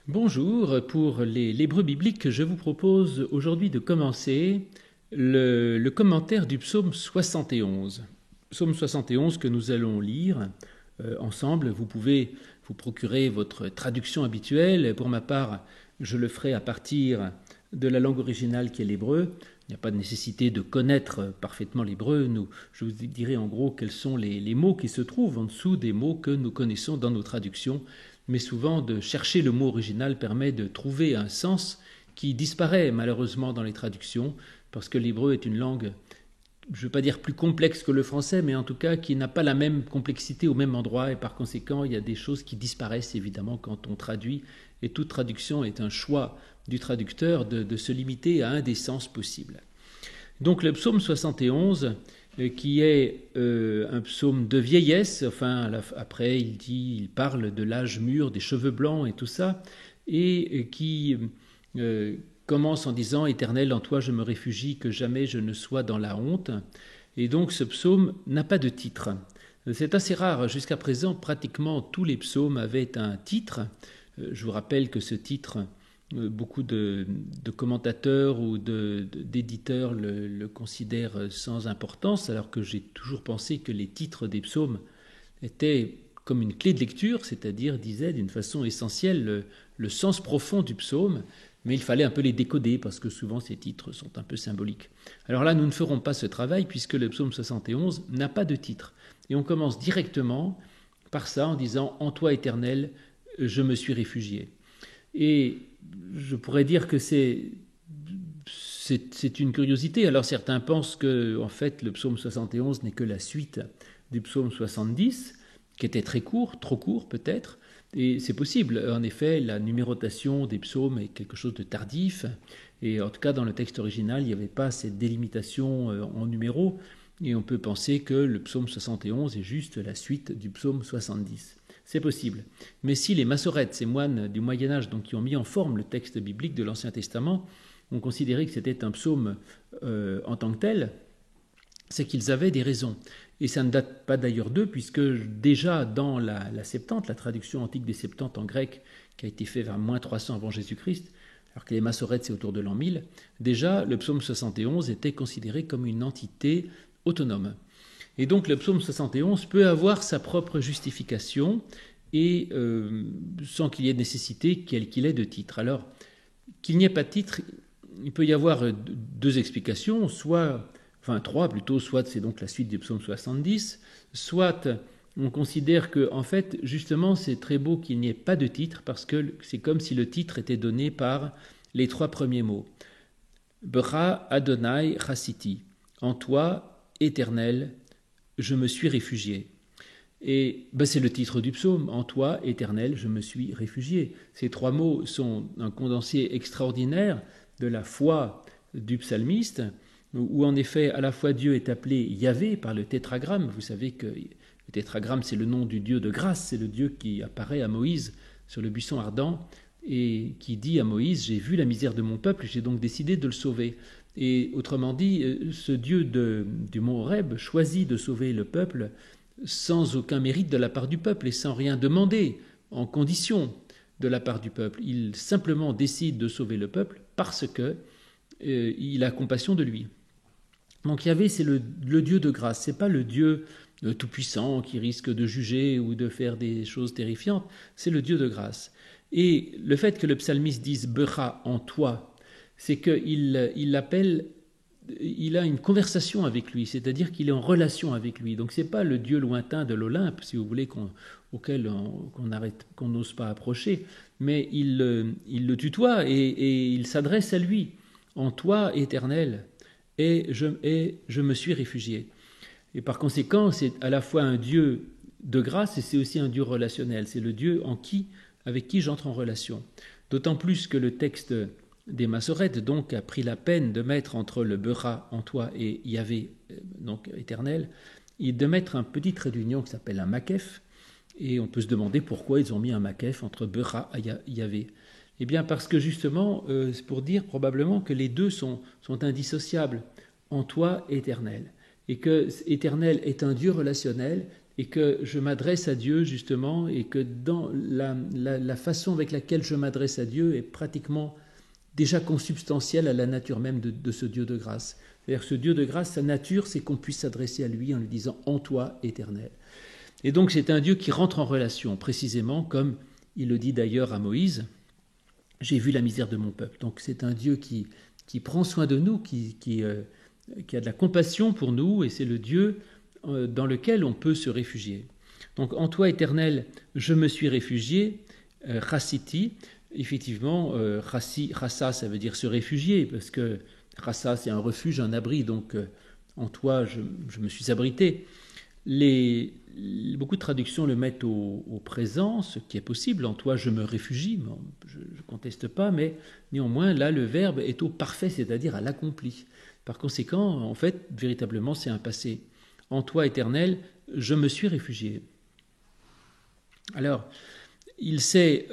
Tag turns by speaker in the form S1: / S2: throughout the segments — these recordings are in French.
S1: Bonjour, pour l'hébreu biblique, je vous propose aujourd'hui de commencer le commentaire du psaume 71. Psaume 71 que nous allons lire ensemble. Vous pouvez vous procurer votre traduction habituelle. Pour ma part, je le ferai à partir de la langue originale qui est l'hébreu. Il n'y a pas de nécessité de connaître parfaitement l'hébreu. Je vous dirai en gros quels sont les mots qui se trouvent en dessous des mots que nous connaissons dans nos traductions. Mais souvent, de chercher le mot original permet de trouver un sens qui disparaît malheureusement dans les traductions, parce que l'hébreu est une langue, je ne veux pas dire plus complexe que le français, mais en tout cas qui n'a pas la même complexité au même endroit, et par conséquent, il y a des choses qui disparaissent évidemment quand on traduit, et toute traduction est un choix du traducteur de se limiter à un des sens possibles. Donc le psaume 71, qui est un psaume de vieillesse, enfin après il parle de l'âge mûr, des cheveux blancs et tout ça, et qui commence en disant « Éternel, en toi je me réfugie, que jamais je ne sois dans la honte ». Et donc ce psaume n'a pas de titre. C'est assez rare, jusqu'à présent pratiquement tous les psaumes avaient un titre. Je vous rappelle que ce titre, beaucoup de commentateurs ou d'éditeurs le considèrent sans importance, alors que j'ai toujours pensé que les titres des psaumes étaient comme une clé de lecture, c'est-à-dire disaient d'une façon essentielle le sens profond du psaume, mais il fallait un peu les décoder parce que souvent ces titres sont un peu symboliques. Alors là, nous ne ferons pas ce travail puisque le psaume 71 n'a pas de titre. Et on commence directement par ça en disant « En toi, Éternel, je me suis réfugié ». Et je pourrais dire que c'est une curiosité. Alors certains pensent que en fait le psaume 71 n'est que la suite du psaume 70, qui était très court, trop court peut-être, et c'est possible. En effet, la numérotation des psaumes est quelque chose de tardif, et en tout cas dans le texte original, il n'y avait pas cette délimitation en numéros, et on peut penser que le psaume 71 est juste la suite du psaume 70. C'est possible. Mais si les massorettes, ces moines du Moyen-Âge, donc qui ont mis en forme le texte biblique de l'Ancien Testament, ont considéré que c'était un psaume en tant que tel, c'est qu'ils avaient des raisons. Et ça ne date pas d'ailleurs d'eux, puisque déjà dans la Septante, la traduction antique des Septantes en grec, qui a été faite vers moins 300 avant Jésus-Christ, alors que les massorettes c'est autour de l'an 1000, déjà le psaume 71 était considéré comme une entité autonome. Et donc le psaume 71 peut avoir sa propre justification et sans qu'il y ait nécessité qu'il ait de titre. Alors qu'il n'y ait pas de titre, il peut y avoir deux explications, trois plutôt, soit c'est donc la suite du psaume 70, soit on considère que en fait justement c'est très beau qu'il n'y ait pas de titre parce que c'est comme si le titre était donné par les trois premiers mots. Bra Adonai Chassiti, en toi, Éternel, je me suis réfugié. Et c'est le titre du psaume, en toi, Éternel, je me suis réfugié. Ces trois mots sont un condensé extraordinaire de la foi du psalmiste, où en effet à la fois Dieu est appelé Yahvé par le tétragramme. Vous savez que le tétragramme c'est le nom du Dieu de grâce, c'est le Dieu qui apparaît à Moïse sur le buisson ardent et qui dit à Moïse « J'ai vu la misère de mon peuple, j'ai donc décidé de le sauver ». Et autrement dit, ce Dieu du mont Horeb choisit de sauver le peuple sans aucun mérite de la part du peuple et sans rien demander en condition de la part du peuple. Il simplement décide de sauver le peuple parce que il a compassion de lui. Donc Yahvé, c'est le Dieu de grâce, c'est pas le Dieu tout-puissant qui risque de juger ou de faire des choses terrifiantes, c'est le Dieu de grâce. Et le fait que le psalmiste dise « Becha en toi », c'est qu'il l'appelle, il a une conversation avec lui, c'est-à-dire qu'il est en relation avec lui. Donc ce n'est pas le Dieu lointain de l'Olympe, si vous voulez, auquel qu'on n'ose pas approcher, mais il le tutoie et il s'adresse à lui. En toi, Éternel, et je me suis réfugié. Et par conséquent, c'est à la fois un Dieu de grâce et c'est aussi un Dieu relationnel. C'est le Dieu avec qui j'entre en relation. D'autant plus que le texte des massorettes donc a pris la peine de mettre entre le Becha en toi et Yahvé, donc éternel, et de mettre un petit trait d'union qui s'appelle un makef. Et on peut se demander pourquoi ils ont mis un makef entre Becha et Yahvé. Eh bien parce que justement, c'est pour dire probablement que les deux sont indissociables. En toi, éternel. Et que éternel est un Dieu relationnel et que je m'adresse à Dieu justement, et que dans la façon avec laquelle je m'adresse à Dieu est pratiquement déjà consubstantielle à la nature même de ce Dieu de grâce. C'est-à-dire ce Dieu de grâce, sa nature, c'est qu'on puisse s'adresser à lui en lui disant « En toi, Éternel ». Et donc c'est un Dieu qui rentre en relation, précisément comme il le dit d'ailleurs à Moïse, « J'ai vu la misère de mon peuple ». Donc c'est un Dieu qui prend soin de nous, qui a de la compassion pour nous, et c'est le Dieu dans lequel on peut se réfugier. Donc en toi, Éternel, je me suis réfugié, Chassiti. Effectivement, Chassa, ça veut dire se réfugier, parce que Chassa, c'est un refuge, un abri, donc en toi, je me suis abrité. Beaucoup de traductions le mettent au présent, ce qui est possible. En toi, je me réfugie, bon, je ne conteste pas, mais néanmoins, là, le verbe est au parfait, c'est-à-dire à l'accompli. Par conséquent, en fait, véritablement, c'est un passé. En toi, Éternel, je me suis réfugié. Alors, il s'est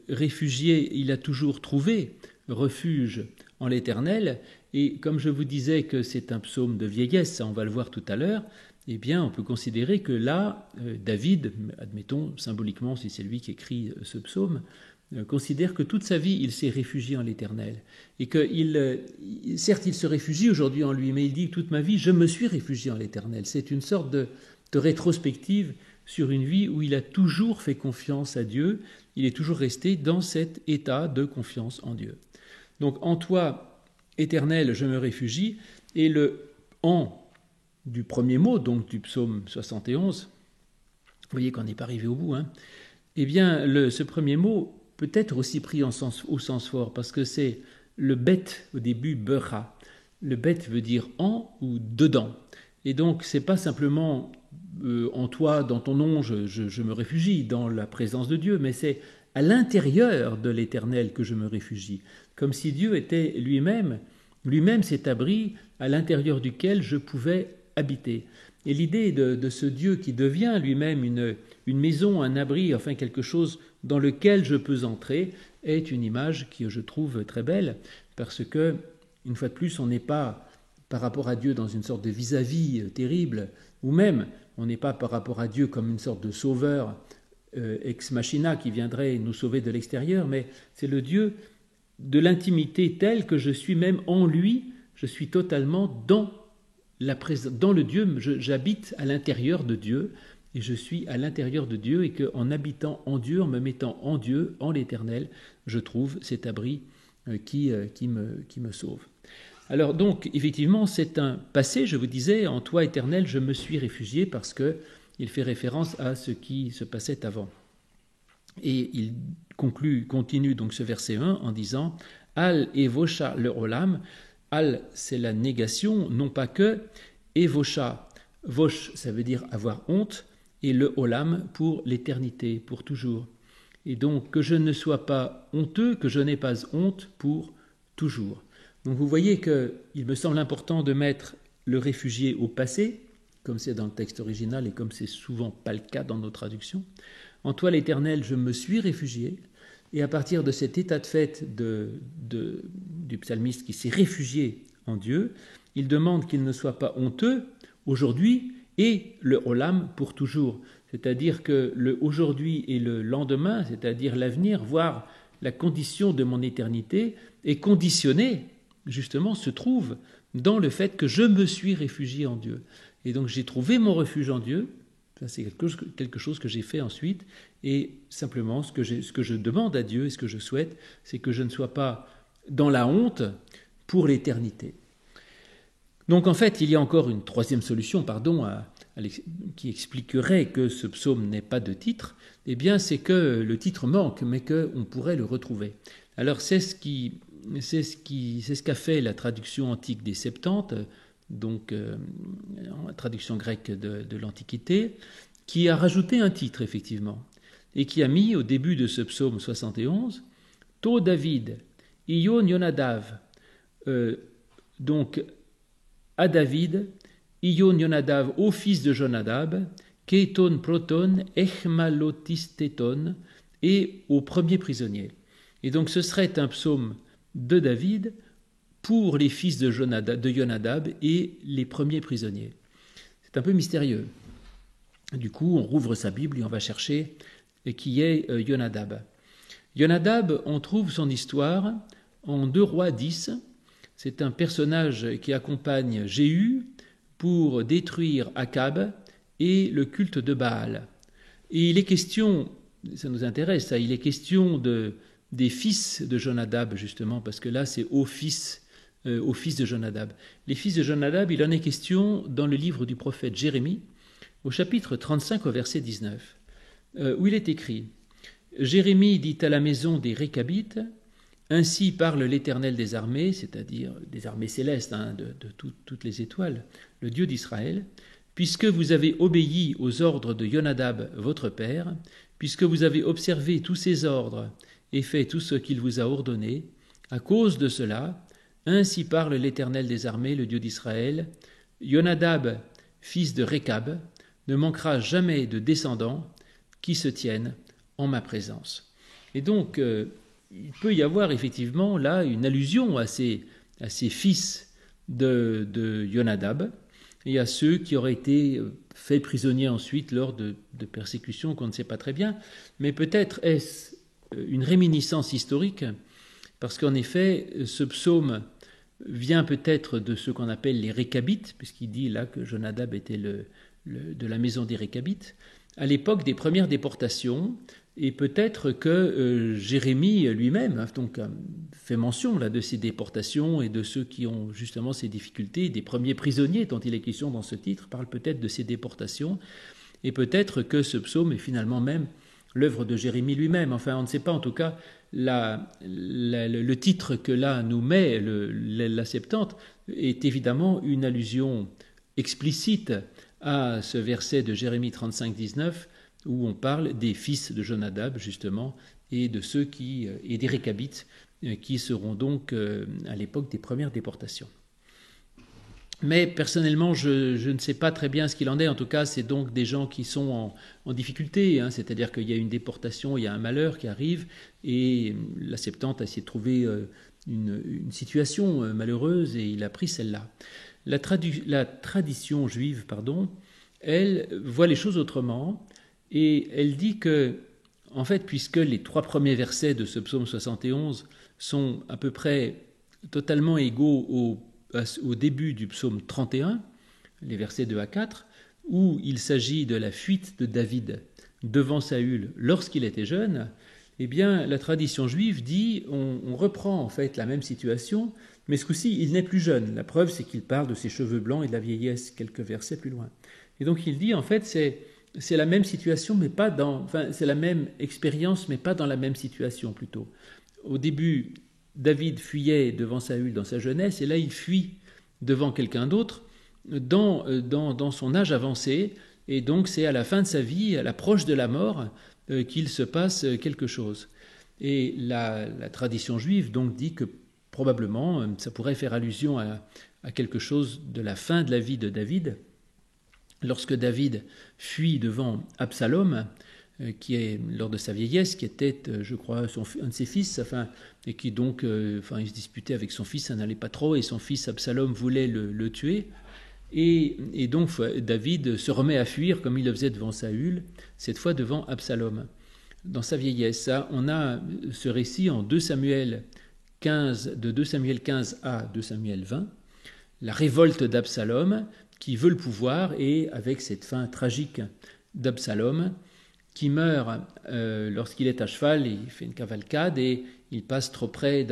S1: réfugié, il a toujours trouvé refuge en l'Éternel, et comme je vous disais que c'est un psaume de vieillesse, ça on va le voir tout à l'heure, eh bien on peut considérer que là, David, admettons symboliquement si c'est lui qui écrit ce psaume, considère que toute sa vie il s'est réfugié en l'Éternel, et que certes il se réfugie aujourd'hui en lui, mais il dit toute ma vie je me suis réfugié en l'Éternel. C'est une sorte de rétrospective sur une vie où il a toujours fait confiance à Dieu, il est toujours resté dans cet état de confiance en Dieu. Donc en toi, Éternel, je me réfugie, et le « en » du premier mot, donc du psaume 71, vous voyez qu'on n'est pas arrivé au bout, eh bien ce premier mot peut être aussi pris au sens fort, parce que c'est le bet au début, becha. Le bet veut dire en ou dedans. Et donc c'est pas simplement en toi, dans ton nom, je me réfugie dans la présence de Dieu, mais c'est à l'intérieur de l'Éternel que je me réfugie, comme si Dieu était lui-même cet abri à l'intérieur duquel je pouvais habiter. Et l'idée de ce Dieu qui devient lui-même une maison, un abri, enfin quelque chose dans lequel je peux entrer, est une image que je trouve très belle, parce que, une fois de plus, on n'est pas par rapport à Dieu dans une sorte de vis-à-vis terrible, ou même on n'est pas par rapport à Dieu comme une sorte de sauveur ex machina qui viendrait nous sauver de l'extérieur, mais c'est le Dieu de l'intimité telle que je suis même en lui, je suis totalement dans le Dieu, j'habite à l'intérieur de Dieu, et je suis à l'intérieur de Dieu, et qu'en habitant en Dieu, en me mettant en Dieu, en l'Éternel, je trouve cet abri qui me sauve. Alors donc, effectivement, c'est un passé, je vous disais, en toi, Éternel, je me suis réfugié, parce qu'il fait référence à ce qui se passait avant. Et il continue donc ce verset 1 en disant « Al evosha le olam ». Al, c'est la négation, non pas que, evosha, vosh, ça veut dire avoir honte, et le olam pour l'éternité, pour toujours. Et donc, que je ne sois pas honteux, que je n'ai pas honte pour toujours. Donc vous voyez qu'il me semble important de mettre le réfugié au passé, comme c'est dans le texte original et comme c'est souvent pas le cas dans nos traductions. En toi, l'Éternel, je me suis réfugié. Et à partir de cet état de fait du psalmiste qui s'est réfugié en Dieu, il demande qu'il ne soit pas honteux aujourd'hui et le olam pour toujours. C'est-à-dire que le aujourd'hui et le lendemain, c'est-à-dire l'avenir, voire la condition de mon éternité, est conditionné, justement, se trouve dans le fait que je me suis réfugié en Dieu. Et donc j'ai trouvé mon refuge en Dieu. Ça, c'est quelque chose que j'ai fait ensuite, et simplement ce que je demande à Dieu et ce que je souhaite, c'est que je ne sois pas dans la honte pour l'éternité. Donc en fait, il y a encore une troisième solution, qui expliquerait que ce psaume n'ait pas de titre, eh bien c'est que le titre manque, mais qu'on pourrait le retrouver. Alors c'est ce qu'a fait la traduction antique des Septante, donc en traduction grecque de l'Antiquité, qui a rajouté un titre, effectivement, et qui a mis au début de ce psaume 71, « To David, Ion Yonadav », donc à David, Ion Yonadav, au fils de Jonadab, Keton Proton, Echmalotisteton, et au premier prisonnier. Et donc ce serait un psaume de David, pour les fils de Yonadab et les premiers prisonniers. C'est un peu mystérieux. Du coup, on rouvre sa Bible et on va chercher qui est Yonadab. Yonadab, on trouve son histoire en 2 Rois 10. C'est un personnage qui accompagne Jéhu pour détruire Akab et le culte de Baal. Et il est question, ça nous intéresse, ça, il est question des fils de Jonadab, justement, parce que là, c'est aux fils de Jonadab. Les fils de Jonadab, il en est question dans le livre du prophète Jérémie, au chapitre 35, au verset 19, où il est écrit « Jérémie dit à la maison des Récabites, ainsi parle l'Éternel des armées, c'est-à-dire des armées célestes, de toutes les étoiles, le Dieu d'Israël, puisque vous avez obéi aux ordres de Yonadab, votre père, puisque vous avez observé tous ses ordres et fait tout ce qu'il vous a ordonné, à cause de cela, ainsi parle l'Éternel des armées, le Dieu d'Israël, Yonadab, fils de Récab, ne manquera jamais de descendants qui se tiennent en ma présence. » Et donc, il peut y avoir effectivement là une allusion à ces fils de Yonadab et à ceux qui auraient été faits prisonniers ensuite lors de persécutions qu'on ne sait pas très bien. Mais peut-être est-ce une réminiscence historique, parce qu'en effet, ce psaume vient peut-être de ce qu'on appelle les Récabites, puisqu'il dit là que Jonadab était de la maison des Récabites, à l'époque des premières déportations, et peut-être que Jérémie lui-même fait mention là, de ces déportations et de ceux qui ont justement ces difficultés, des premiers prisonniers dont il est question dans ce titre, parle peut-être de ces déportations, et peut-être que ce psaume est finalement même l'œuvre de Jérémie lui-même. Enfin, on ne sait pas, en tout cas, le titre que là nous met la Septante est évidemment une allusion explicite à ce verset de Jérémie 35, 19, où on parle des fils de Jonadab, justement, et de ceux et des Récabites, qui seront donc à l'époque des premières déportations. Mais personnellement, je ne sais pas très bien ce qu'il en est. En tout cas, c'est donc des gens qui sont en difficulté, c'est-à-dire qu'il y a une déportation, il y a un malheur qui arrive, et la Septante a essayé de trouver une situation malheureuse, et il a pris celle-là. La tradition juive, elle voit les choses autrement, et elle dit que, en fait, puisque les 3 premiers versets de ce psaume 71 sont à peu près totalement égaux au début du psaume 31, les versets 2 à 4, où il s'agit de la fuite de David devant Saül lorsqu'il était jeune, eh bien, la tradition juive dit, on reprend en fait la même situation, mais ce coup-ci, il n'est plus jeune. La preuve, c'est qu'il parle de ses cheveux blancs et de la vieillesse quelques versets plus loin. Et donc, il dit, en fait, c'est la même situation, mais pas c'est la même expérience, mais pas dans la même situation, plutôt. Au début, David fuyait devant Saül dans sa jeunesse, et là, il fuit devant quelqu'un d'autre dans son âge avancé, et donc c'est à la fin de sa vie, à l'approche de la mort, qu'il se passe quelque chose. Et la tradition juive donc dit que probablement ça pourrait faire allusion à quelque chose de la fin de la vie de David, lorsque David fuit devant Absalom, qui est lors de sa vieillesse, qui était, je crois, un de ses fils, et qui donc, il se disputait avec son fils, ça n'allait pas trop, et son fils Absalom voulait le tuer. Et donc David se remet à fuir comme il le faisait devant Saül, cette fois devant Absalom, dans sa vieillesse. Ça, on a ce récit en 2 Samuel 15, de 2 Samuel 15 à 2 Samuel 20, la révolte d'Absalom, qui veut le pouvoir, et avec cette fin tragique d'Absalom, qui meurt lorsqu'il est à cheval, et il fait une cavalcade, et il passe trop près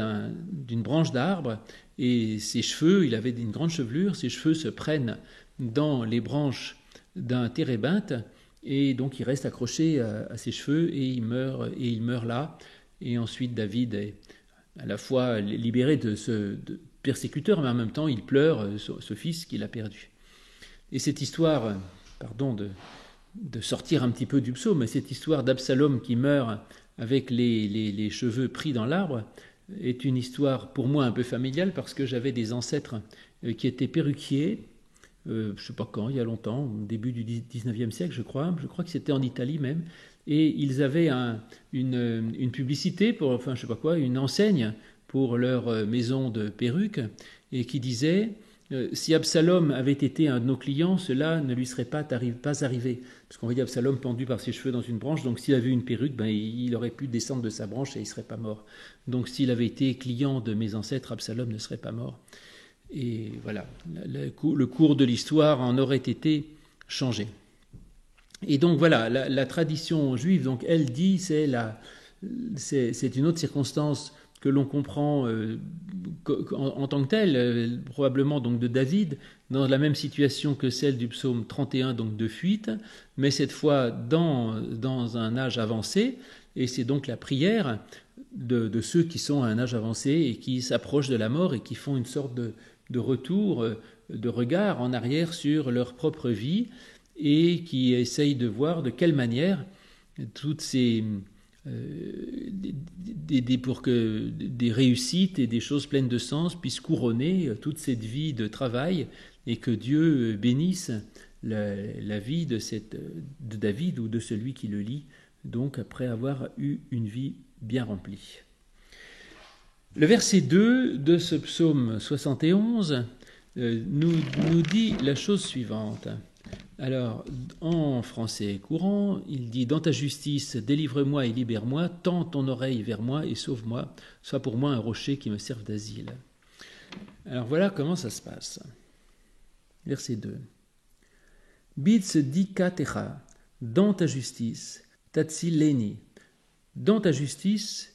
S1: d'une branche d'arbre, et ses cheveux, il avait une grande chevelure, ses cheveux se prennent dans les branches d'un térébinthe, et donc il reste accroché à ses cheveux, et il meurt là. Et ensuite David est à la fois libéré de ce persécuteur, mais en même temps il pleure ce fils qu'il a perdu. Et cette histoire, de sortir un petit peu du psaume, mais cette histoire d'Absalom qui meurt avec les cheveux pris dans l'arbre est une histoire pour moi un peu familiale, parce que j'avais des ancêtres qui étaient perruquiers, je ne sais pas quand, il y a longtemps, au début du 19e siècle je crois que c'était en Italie même, et ils avaient une publicité pour, une enseigne pour leur maison de perruques, et qui disait Si Absalom avait été un de nos clients, cela ne lui serait pas arrivé. Parce qu'on voyait Absalom pendu par ses cheveux dans une branche, donc s'il avait eu une perruque, il aurait pu descendre de sa branche et il ne serait pas mort. Donc s'il avait été client de mes ancêtres, Absalom ne serait pas mort. Et voilà, le cours de l'histoire en aurait été changé. Et donc voilà, la tradition juive, donc elle dit, c'est une autre circonstance que l'on comprend en tant que telle, probablement donc de David, dans la même situation que celle du psaume 31, donc de fuite, mais cette fois dans un âge avancé, et c'est donc la prière de ceux qui sont à un âge avancé et qui s'approchent de la mort et qui font une sorte de retour, de regard en arrière sur leur propre vie et qui essayent de voir de quelle manière toutes ces pour que des réussites et des choses pleines de sens puissent couronner toute cette vie de travail et que Dieu bénisse la vie de David ou de celui qui le lit, donc après avoir eu une vie bien remplie. Le verset 2 de ce psaume 71 nous dit la chose suivante. Alors, en français courant, il dit « Dans ta justice, délivre-moi et libère-moi, tends ton oreille vers moi et sauve-moi, sois pour moi un rocher qui me serve d'asile. » Alors voilà comment ça se passe. Verset 2. « Bitz dikatecha, dans ta justice, tatsileni, dans ta justice,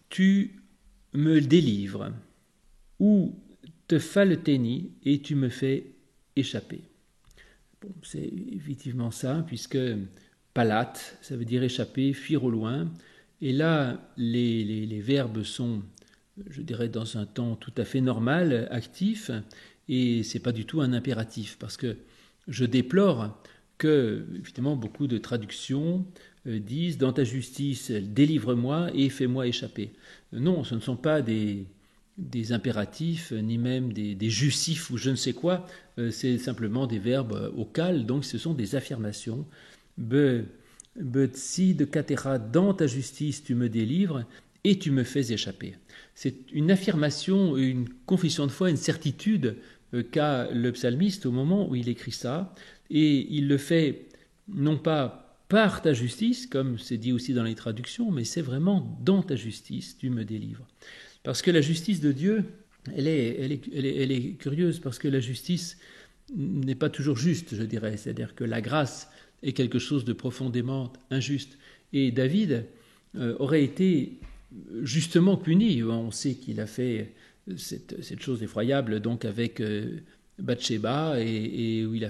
S1: tu me délivres, ou te faleteni, et tu me fais échapper. » Bon, c'est effectivement ça, puisque palat, ça veut dire échapper, fuir au loin. Et là, les verbes sont, je dirais, dans un temps tout à fait normal, actif, et c'est pas du tout un impératif, parce que je déplore que, évidemment, beaucoup de traductions disent « Dans ta justice, délivre-moi et fais-moi échapper ». Non, ce ne sont pas des impératifs, ni même des justifs ou je ne sais quoi, c'est simplement des verbes au cal, donc ce sont des affirmations. Betsi de katera, dans ta justice tu me délivres et tu me fais échapper. C'est une affirmation, une confession de foi, une certitude qu'a le psalmiste au moment où il écrit ça, et il le fait non pas par ta justice, comme c'est dit aussi dans les traductions, mais c'est vraiment dans ta justice tu me délivres. Parce que la justice de Dieu, elle est curieuse, parce que la justice n'est pas toujours juste, je dirais. C'est-à-dire que la grâce est quelque chose de profondément injuste. Et David aurait été justement puni. On sait qu'il a fait cette chose effroyable donc avec Bathsheba, et où il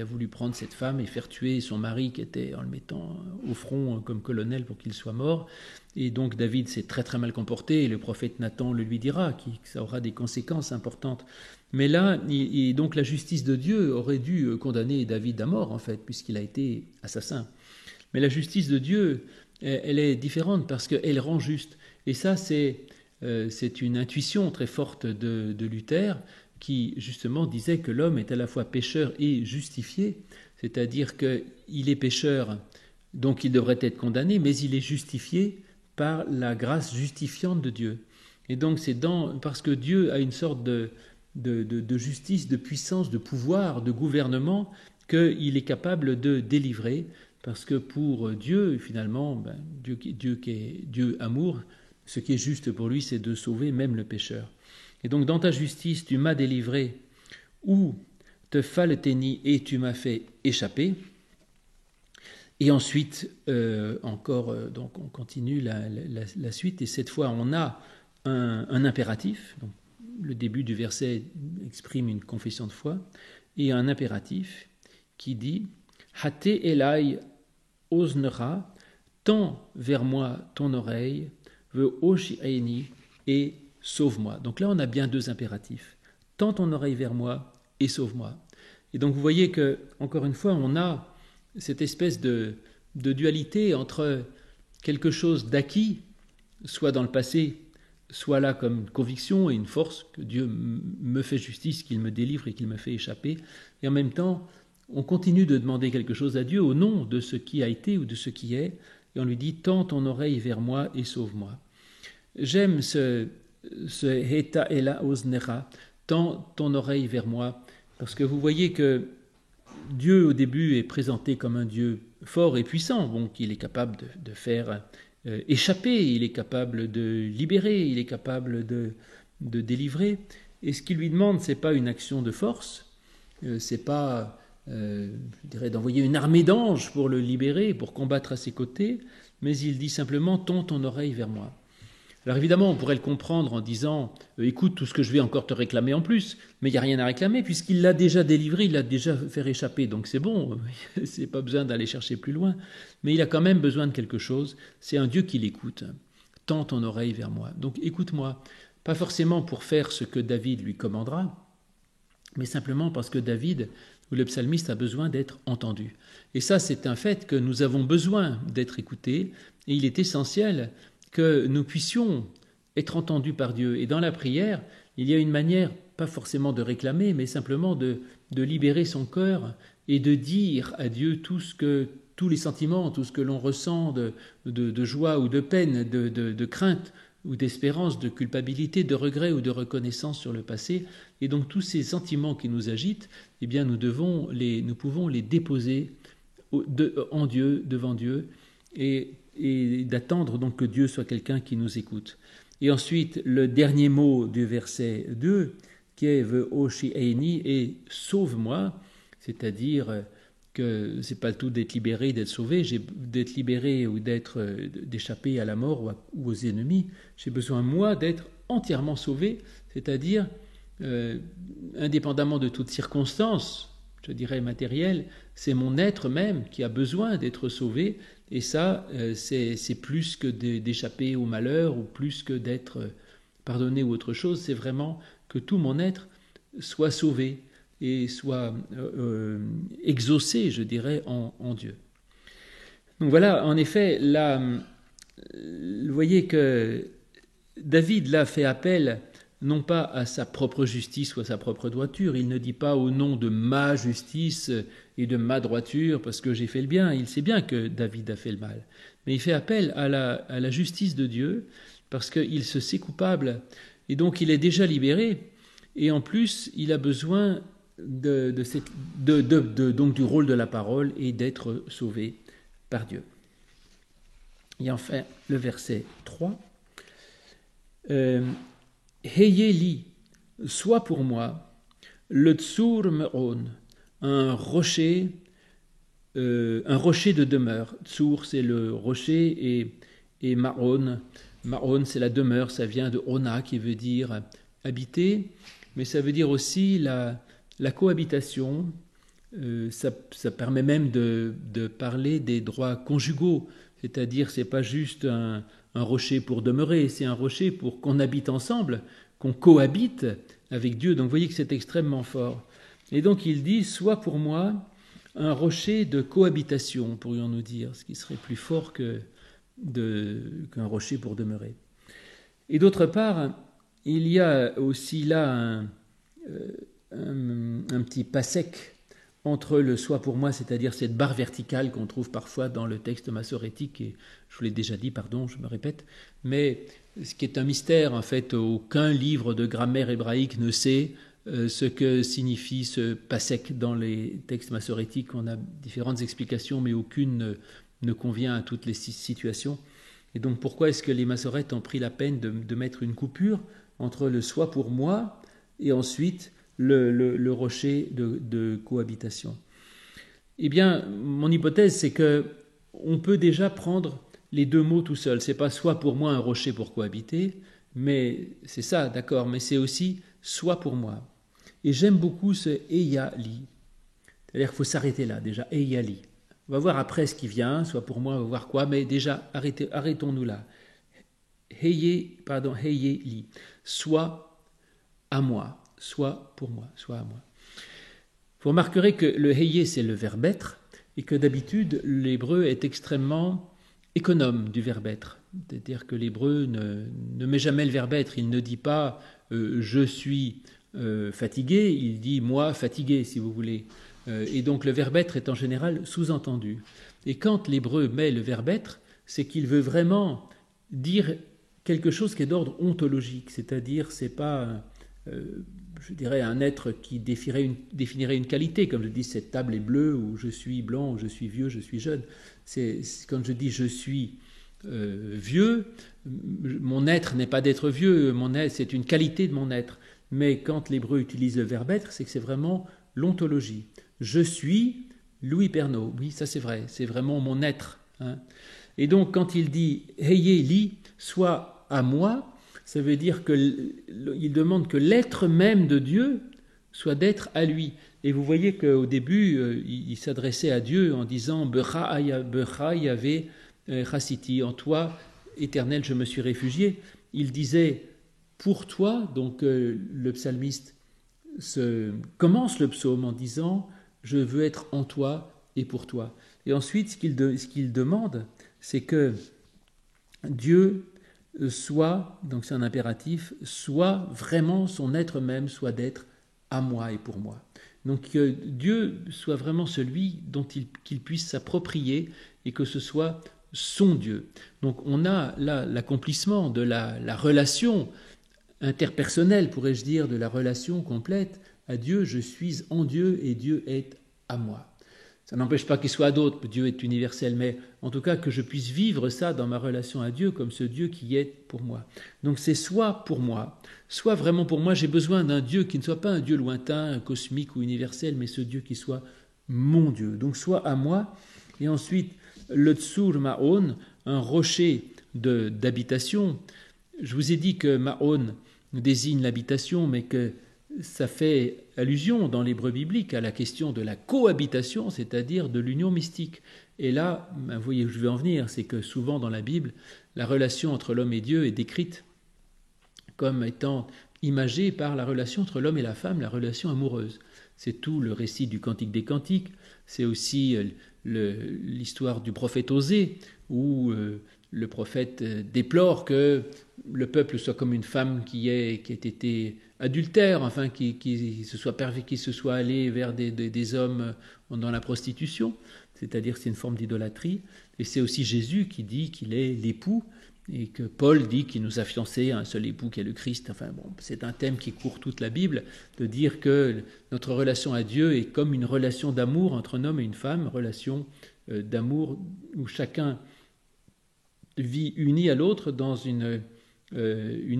S1: a voulu prendre cette femme et faire tuer son mari qui était en le mettant au front comme colonel pour qu'il soit mort. Et donc David s'est très très mal comporté, et le prophète Nathan le lui dira, que ça aura des conséquences importantes. Mais là, donc la justice de Dieu aurait dû condamner David à mort en fait, puisqu'il a été assassin. Mais la justice de Dieu, elle est différente parce qu'elle rend juste. Et ça, c'est une intuition très forte de Luther, qui justement disait que l'homme est à la fois pécheur et justifié, c'est-à-dire qu'il est pécheur, donc il devrait être condamné, mais il est justifié par la grâce justifiante de Dieu. Et donc c'est parce que Dieu a une sorte de justice, de puissance, de pouvoir, de gouvernement, qu'il est capable de délivrer, parce que pour Dieu, finalement, Dieu qui est Dieu amour, ce qui est juste pour lui, c'est de sauver même le pécheur. Et donc dans ta justice, tu m'as délivré, ou te faleteni, et tu m'as fait échapper. Et ensuite, donc on continue la suite, et cette fois on a un impératif. Donc, le début du verset exprime une confession de foi, et un impératif qui dit « Hate elai oznera, tends vers moi ton oreille, ve oshi'eni, et sauve-moi ». Donc là on a bien deux impératifs, « Tends ton oreille vers moi et sauve-moi ». Et donc vous voyez que, encore une fois, on a cette espèce de dualité entre quelque chose d'acquis, soit dans le passé, soit là comme conviction et une force, que Dieu me fait justice, qu'il me délivre et qu'il me fait échapper, et en même temps, on continue de demander quelque chose à Dieu au nom de ce qui a été ou de ce qui est, et on lui dit « Tends ton oreille vers moi et sauve-moi ». J'aime ce « Heta ela oznera », « Tends ton oreille vers moi ». Parce que vous voyez que Dieu, au début, est présenté comme un Dieu fort et puissant, bon, qu'il est capable de faire échapper, il est capable de libérer, il est capable de délivrer. Et ce qu'il lui demande, ce n'est pas une action de force, c'est pas, je dirais, d'envoyer une armée d'anges pour le libérer, pour combattre à ses côtés, mais il dit simplement « tends ton oreille vers moi ». Alors évidemment, on pourrait le comprendre en disant « écoute tout ce que je vais encore te réclamer en plus », mais il n'y a rien à réclamer puisqu'il l'a déjà délivré, il l'a déjà fait échapper, donc c'est bon, c'est pas besoin d'aller chercher plus loin. Mais il a quand même besoin de quelque chose, c'est un Dieu qui l'écoute. « Tends ton oreille vers moi ». Donc écoute-moi, pas forcément pour faire ce que David lui commandera, mais simplement parce que David, ou le psalmiste, a besoin d'être entendu. Et ça, c'est un fait que nous avons besoin d'être écoutés, et il est essentiel que nous puissions être entendus par Dieu. Et dans la prière, il y a une manière, pas forcément de réclamer, mais simplement de libérer son cœur et de dire à Dieu tous les sentiments, tout ce que l'on ressent de joie ou de peine, de crainte ou d'espérance, de culpabilité, de regret ou de reconnaissance sur le passé. Et donc tous ces sentiments qui nous agitent, eh bien nous pouvons les déposer en Dieu, devant Dieu, et d'attendre donc que Dieu soit quelqu'un qui nous écoute. Et ensuite, le dernier mot du verset 2, qui est « Ve'oshi eini » et « sauve-moi », c'est-à-dire que c'est pas le tout d'être libéré, d'être sauvé, d'être libéré ou d'échapper à la mort ou aux ennemis. J'ai besoin, moi, d'être entièrement sauvé, c'est-à-dire indépendamment de toute circonstance, je dirais matérielle, c'est mon être même qui a besoin d'être sauvé. Et ça, c'est plus que d'échapper au malheur ou plus que d'être pardonné ou autre chose. C'est vraiment que tout mon être soit sauvé et soit exaucé, je dirais, en Dieu. Donc voilà, en effet, là, vous voyez que David, là, fait appel non pas à sa propre justice ou à sa propre droiture, il ne dit pas au nom de ma justice et de ma droiture parce que j'ai fait le bien, il sait bien que David a fait le mal, mais il fait appel à la justice de Dieu parce qu'il se sait coupable et donc il est déjà libéré et en plus il a besoin donc du rôle de la parole et d'être sauvé par Dieu. Et enfin le verset 3, Heyeli, sois pour moi, le Tsur Me'on, un rocher de demeure. Tsur, c'est le rocher, et Ma'on, c'est la demeure, ça vient de Ona, qui veut dire habiter, mais ça veut dire aussi la cohabitation. Ça permet même de parler des droits conjugaux, c'est-à-dire c'est pas juste un rocher pour demeurer, c'est un rocher pour qu'on habite ensemble, qu'on cohabite avec Dieu. Donc vous voyez que c'est extrêmement fort. Et donc il dit, sois pour moi un rocher de cohabitation, pourrions-nous dire, ce qui serait plus fort qu'un rocher pour demeurer. Et d'autre part, il y a aussi là un petit pasek entre le « soi pour moi », c'est-à-dire cette barre verticale qu'on trouve parfois dans le texte massorétique, et je vous l'ai déjà dit, pardon, je me répète, mais ce qui est un mystère, en fait, aucun livre de grammaire hébraïque ne sait ce que signifie ce pasek dans les textes massorétiques. On a différentes explications, mais aucune ne convient à toutes les situations. Et donc pourquoi est-ce que les massorètes ont pris la peine de mettre une coupure entre le « soi pour moi » et ensuite le rocher de cohabitation? Eh bien, mon hypothèse, c'est que on peut déjà prendre les deux mots tout seul. C'est pas soit pour moi un rocher pour cohabiter, mais c'est ça, d'accord, mais c'est aussi soit pour moi. Et j'aime beaucoup ce Eyali. C'est-à-dire qu'il faut s'arrêter là, déjà, Eyali. On va voir après ce qui vient, soit pour moi, on va voir quoi, mais déjà, arrêtons-nous là. Heyeli. Soit à moi. Soit pour moi, soit à moi. Vous remarquerez que le heye, c'est le verbe être, et que d'habitude, l'hébreu est extrêmement économe du verbe être. C'est-à-dire que l'hébreu ne met jamais le verbe être. Il ne dit pas je suis fatigué, il dit moi fatigué, si vous voulez. Et donc le verbe être est en général sous-entendu. Et quand l'hébreu met le verbe être, c'est qu'il veut vraiment dire quelque chose qui est d'ordre ontologique, c'est-à-dire c'est pas je dirais, un être qui définirait une qualité, comme je dis, cette table est bleue, ou je suis blanc, ou je suis vieux, je suis jeune. Quand je dis je suis vieux, mon être n'est pas d'être vieux, c'est une qualité de mon être. Mais quand l'hébreu utilise le verbe être, c'est que c'est vraiment l'ontologie. Je suis Louis Pernaut. Oui, ça c'est vrai, c'est vraiment mon être. Hein. Et donc quand il dit « Heye li », soit à moi, ça veut dire qu'il demande que l'être même de Dieu soit d'être à lui. Et vous voyez qu'au début, il s'adressait à Dieu en disant « Becha Yahvé Chassiti », en toi, Éternel, je me suis réfugié. Il disait « pour toi », donc le psalmiste commence le psaume en disant « je veux être en toi et pour toi ». Et ensuite, ce qu'il demande, c'est que Dieu soit, donc c'est un impératif, soit vraiment son être même, soit d'être à moi et pour moi. Donc que Dieu soit vraiment celui dont qu'il puisse s'approprier et que ce soit son Dieu. Donc on a là l'accomplissement de la relation interpersonnelle, pourrais-je dire, de la relation complète à Dieu. Je suis en Dieu et Dieu est à moi. Ça n'empêche pas qu'il soit à d'autres, Dieu est universel, mais en tout cas que je puisse vivre ça dans ma relation à Dieu comme ce Dieu qui est pour moi. Donc c'est soit pour moi, soit vraiment pour moi, j'ai besoin d'un Dieu qui ne soit pas un Dieu lointain, cosmique ou universel, mais ce Dieu qui soit mon Dieu. Donc soit à moi, et ensuite le Tsur Ma'on, un rocher d'habitation. Je vous ai dit que Ma'on désigne l'habitation, mais que ça fait allusion dans l'hébreu biblique à la question de la cohabitation, c'est-à-dire de l'union mystique. Et là, vous voyez où je veux en venir, c'est que souvent dans la Bible, la relation entre l'homme et Dieu est décrite comme étant imagée par la relation entre l'homme et la femme, la relation amoureuse. C'est tout le récit du Cantique des Cantiques, c'est aussi l'histoire du prophète Osée, où le prophète déplore que le peuple soit comme une femme qui ait été adultère, enfin qui se soit allé vers des hommes dans la prostitution, c'est-à-dire c'est une forme d'idolâtrie. Et c'est aussi Jésus qui dit qu'il est l'époux, et que Paul dit qu'il nous a fiancés à un seul époux qui est le Christ. Enfin bon, c'est un thème qui court toute la Bible, de dire que notre relation à Dieu est comme une relation d'amour entre un homme et une femme, relation d'amour où chacun vit uni à l'autre dans une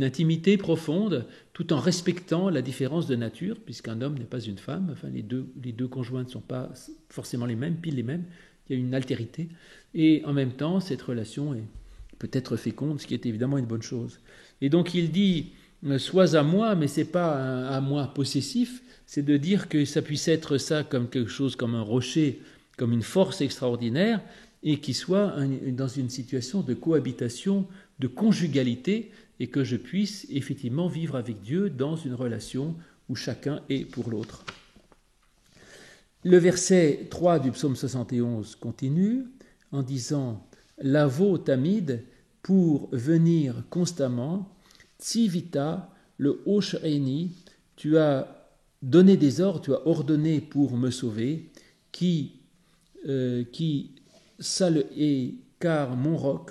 S1: intimité profonde, tout en respectant la différence de nature, puisqu'un homme n'est pas une femme, enfin les deux conjoints ne sont pas forcément les mêmes, pile les mêmes, il y a une altérité, et en même temps cette relation peut être féconde, ce qui est évidemment une bonne chose. Et donc il dit « sois à moi », mais ce n'est pas un à moi possessif, c'est de dire que ça puisse être ça comme quelque chose, comme un rocher, comme une force extraordinaire, et qui soit dans une situation de cohabitation, de conjugalité, et que je puisse effectivement vivre avec Dieu dans une relation où chacun est pour l'autre. Le verset 3 du psaume 71 continue en disant « Lavo tamid » pour venir constamment, « Tzivita le Osh'eni » tu as donné des ordres, tu as ordonné pour me sauver, qui sale est car mon roc,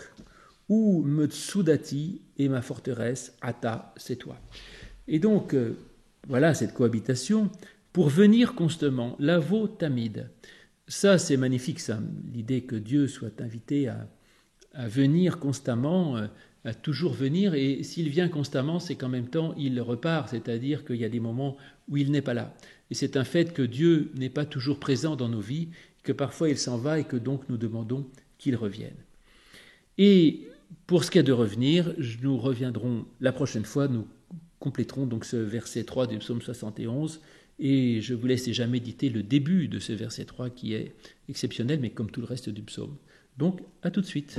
S1: ou me tsudati et ma forteresse, ata, c'est toi. Et donc, voilà cette cohabitation, pour venir constamment, lavo tamid. Ça, c'est magnifique, ça, l'idée que Dieu soit invité à venir constamment, à toujours venir, et s'il vient constamment, c'est qu'en même temps, il repart, c'est-à-dire qu'il y a des moments où il n'est pas là. Et c'est un fait que Dieu n'est pas toujours présent dans nos vies, que parfois il s'en va et que donc nous demandons qu'il revienne. Et pour ce qui est de revenir, nous reviendrons la prochaine fois, nous compléterons donc ce verset 3 du psaume 71, et je vous laisse déjà méditer le début de ce verset 3 qui est exceptionnel, mais comme tout le reste du psaume. Donc, à tout de suite.